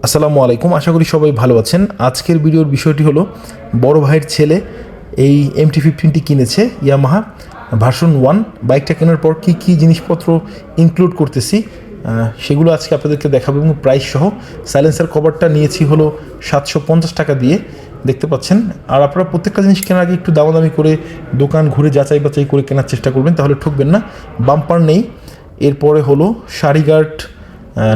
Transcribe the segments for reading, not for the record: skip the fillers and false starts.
আসসালামু আলাইকুম, আশা করি সবাই ভালো আছেন। আজকের ভিডিওর বিষয়টি হলো বড় ভাইয়ের ছেলে এই MT-15টি কিনেছে ইয়ামাহা ভার্সন 1। বাইকটা কেনার পর কী কী জিনিসপত্র ইনক্লুড করতেছি সেগুলো আজকে আপনাদেরকে দেখাবো এবং প্রাইস সহ। সাইলেন্সার কভারটা নিয়েছি হলো 750 টাকা দিয়ে, দেখতে পাচ্ছেন। আর আপনারা প্রত্যেকটা জিনিস কেনার আগে একটু দামাদামি করে দোকান ঘুরে যাচাই বাছাই করে কেনার চেষ্টা করবেন, তাহলে ঠকবেন না। বাম্পার নেই, এরপরে হলো সারি গার্ড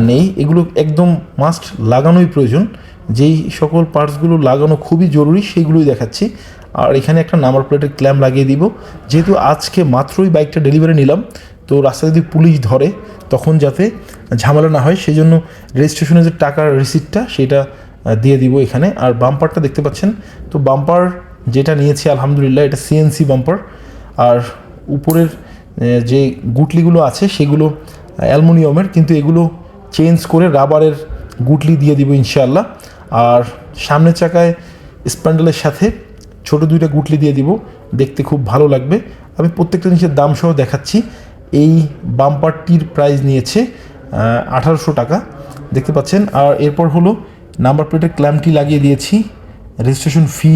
নেই, এগুলো একদম মাস্ট লাগানোই প্রয়োজন। যেই সকল পার্টসগুলো লাগানো খুবই জরুরি সেইগুলোই দেখাচ্ছি। আর এখানে একটা নাম্বার প্লেটের ক্ল্যাম্প লাগিয়ে দিব, যেহেতু আজকে মাত্রই বাইকটা ডেলিভারি নিলাম, তো রাস্তায় যদি পুলিশ ধরে তখন যাতে ঝামেলা না হয় সেই জন্য রেজিস্ট্রেশনের যে টাকার রিসিপ্টটা সেটা দিয়ে দিব এখানে। আর বাম্পারটা দেখতে পাচ্ছেন, তো বাম্পার যেটা নিয়েছি আলহামদুলিল্লাহ এটা CNC বাম্পার। আর উপরের যে গুটলিগুলো আছে সেগুলো অ্যালুমিনিয়ামের, কিন্তু এগুলো চেঞ্জ করে রাবারের গুটলি দিয়ে দিব ইনশাআল্লাহ। আর সামনের চাকায় স্প্যান্ডেলের সাথে ছোট দুইটা গুটলি দিয়ে দিব, দেখতে খুব ভালো লাগবে। আমি প্রত্যেকটা জিনিসের দাম সহ দেখাচ্ছি। এই বাম্পারটির প্রাইস নিয়েছে 1800 টাকা, দেখতে পাচ্ছেন। আর এরপর হলো নাম্বার প্লেটের ক্ল্যাম্পটি লাগিয়ে দিয়েছি, রেজিস্ট্রেশন ফি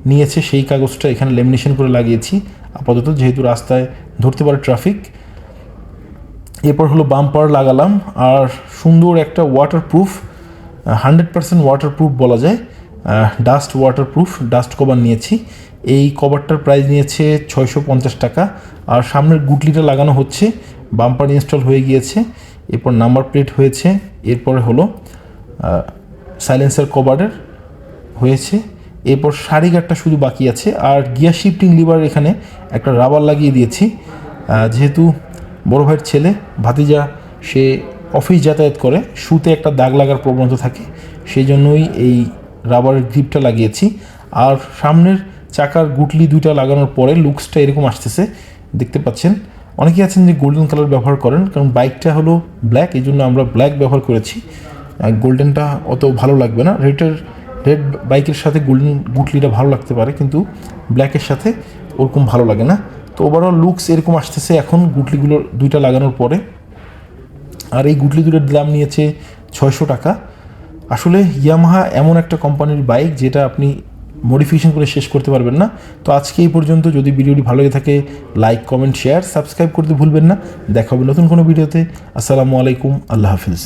নিয়েছে সেই কাগজটা এখানে লেমিনেশন করে লাগিয়েছি আপাতত, যেহেতু রাস্তায় ধরতে পারে ট্রাফিক। এরপর হলো বাম্পার লাগালাম, আর সুন্দর একটা ওয়াটারপ্রুফ 100% ওয়াটারপ্রুফ বলা যায়, ডাস্ট ওয়াটারপ্রুফ ডাস্ট কভার নিয়েছি। এই কভারটার প্রাইস নিয়েছে 650 টাকা। আর সামনের গুটলিটা লাগানো হচ্ছে, বাম্পার ইনস্টল হয়ে গিয়েছে, এরপর নাম্বার প্লেট হয়েছে, এরপরে হলো সাইলেন্সার কভারের হয়েছে, এরপর সারি গার্ডটা শুধু বাকি আছে। আর গিয়ার শিফটিং লিভার এখানে একটা রাবার লাগিয়ে দিয়েছি, যেহেতু বড় ভাইয়ের ছেলে ভাতিজা সে অফিস যাতায়াত করে, শুতে একটা দাগ লাগার প্রবণতা থাকে, সেই জন্যই এই রাবারের গ্রিপটা লাগিয়েছি। আর সামনের চাকার গুটলি দুইটা লাগানোর পরে লুকসটা এরকম আসতেছে, দেখতে পাচ্ছেন। অনেকেই আছেন যে গোল্ডেন কালার ব্যবহার করেন, কারণ বাইকটা হলো ব্ল্যাক, এই জন্য আমরা ব্ল্যাক ব্যবহার করেছি। গোল্ডেনটা অত ভালো লাগবে না, রেড বাইকের সাথে গোল্ডেন গুটলিটা ভালো লাগতে পারে, কিন্তু ব্ল্যাকের সাথে ওরকম ভালো লাগে না। তো ওভারঅল লুকস এরকম আসতেছে এখন গুটলিগুলোর দুইটা লাগানোর পরে। আর এই গুটলি দুটোর দাম নিয়েছে 600 টাকা। আসলে ইয়ামাহা এমন একটা কোম্পানির বাইক যেটা আপনি মডিফিকেশন করে শেষ করতে পারবেন না। তো আজকে এই পর্যন্ত। যদি ভিডিওটি ভালো লেগে থাকে লাইক, কমেন্ট, শেয়ার, সাবস্ক্রাইব করতে ভুলবেন না। দেখা হবে নতুন কোনো ভিডিওতে। আসসালামু আলাইকুম, আল্লাহ হাফিজ।